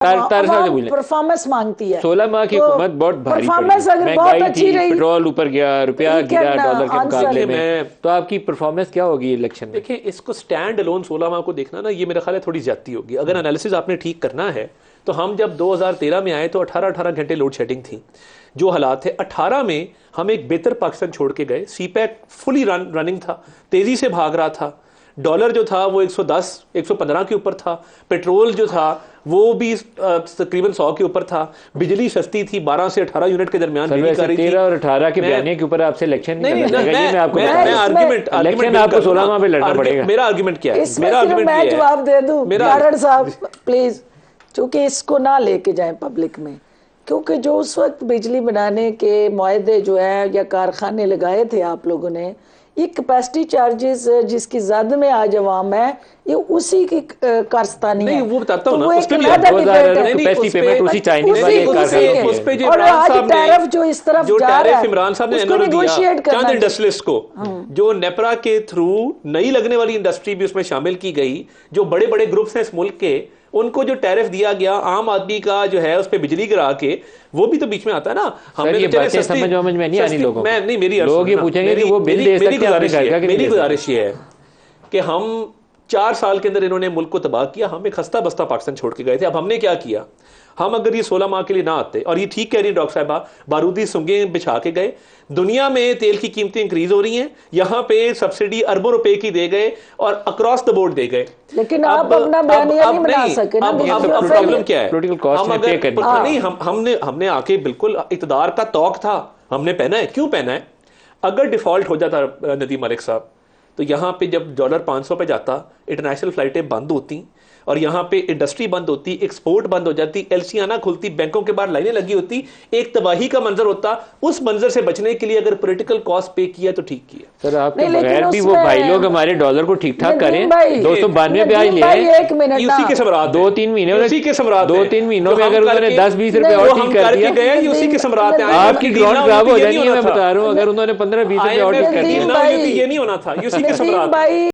Performance मांगती है। 16 माह की हुकूमत बहुत भारी परफॉर्मेंस अगर बहुत अच्छी रही, पेट्रोल ऊपर गया, रुपया गिरा डॉलर के मुकाबले में, तो आपकी परफॉर्मेंस क्या होगी इलेक्शन में? देखिए, इसको स्टैंड अलोन 16 माह को देखना ना, ये मेरा ख्याल है थोड़ी ज्यादती होगी। अगर एनालिसिस आपने ठीक करना है तो हम जब 2013 में आए तो 18-18 घंटे लोड शेडिंग थी। जो हालात थे 18 में, हम एक बेहतर पाकिस्तान छोड़ के गए। सीपैक फुली रनिंग था, तेजी से भाग रहा था। डॉलर जो था वो 110-115 के ऊपर था। पेट्रोल जो था वो भी तकरीबन 100 के ऊपर था। बिजली सस्ती थी, 12 से 18 यूनिट के दरमियान बिजली कर रही थी। 13 और 18 के बयाने के ऊपर आपसे इलेक्शन नहीं, आपको 16 माह पे लड़ना पड़ेगा। मेरा आर्गुमेंट क्या है? मेरा आर्गुमेंट मैं जवाब दे दूं कारण साहब प्लीज, क्योंकि इसको ना लेके जाएं पब्लिक में, क्योंकि जो उस वक्त बिजली बनाने के मुआहदे जो है या कारखाने लगाए थे आप लोगों ने, ये कैपेसिटी चार्जेस जिसकी जद में आज अवाम है, ये उसी की कारस्तानी है। वो बताता हूं ना, उस पे कैपेसिटी पेमेंट उसी चाइनीज वाले कारखाने उस पे जो और आज टैरिफ जो इस तरफ जा रहा है, इमरान साहब ने नेगोशिएट करना चंद इंडस्ट्रियलिस्ट को, जो नेपरा के थ्रू नई लगने वाली इंडस्ट्री भी उसमें शामिल की गई, जो बड़े बड़े ग्रुप्स हैं इस मुल्क के, उनको जो टैरिफ दिया गया आम आदमी का जो है उस पे बिजली गिरा के, वो भी तो बीच में आता है ना। हमने ये बातें समझ में नहीं आनी लोगों को। मैं नहीं, मेरी लोग ये पूछेंगे कि वो बिल दे सकते हैं। मेरी गुजारिश ये है कि हम 4 साल के अंदर इन्होंने मुल्क को तबाह किया, हम एक खस्ता बस्ता पाकिस्तान छोड़ के गए थे। अब हमने क्या किया? हम अगर ये 16 माह के लिए ना आते, और ये ठीक कह रही है डॉक्टर साहबा, बारूदी सुंगे बिछा के गए। दुनिया में तेल की कीमतें इंक्रीज हो रही हैं, यहाँ पे सब्सिडी अरबों रुपए की दे गए और अक्रॉस द बोर्ड दे गए। लेकिन आप अपना बयानिया नहीं बना सके ना। प्रॉब्लम क्या है? पोलिटिकल कॉस्ट हम अगर नहीं, हमने आके बिल्कुल इक़्तिदार का तौक था, हमने पहना है। क्यों पहना है? अगर डिफॉल्ट हो जाता नदीम मलिक साहब, तो यहाँ पे जब डॉलर 500 पे जाता, इंटरनेशनल फ्लाइटें बंद होती और यहाँ पे इंडस्ट्री बंद होती, एक्सपोर्ट बंद हो जाती, एलसीआं ना खुलती, बैंकों के बाहर लाइनें लगी होती, एक तबाही का मंजर होता। उस मंजर से बचने के लिए अगर पॉलिटिकल कॉस्ट पे किया तो ठीक किया। सर आपके बगैर भी वो भाई लोग हमारे डॉलर को ठीक ठाक करें। 292 ब्याज ले उसी के सम्राट 2-3 महीने में, उसी के सम्राट 2-3 महीनों में अगर उन्होंने 20-20 रुपए और ठीक कर दिया गया, ये उसी के सम्राट हैं। आपकी ग्राउंड खराब हो जानी है, मैं बता रहा हूँ। अगर उन्होंने 15-20 रुपए और ठीक कर दिया, ये नहीं होना था, उसी के सम्राट।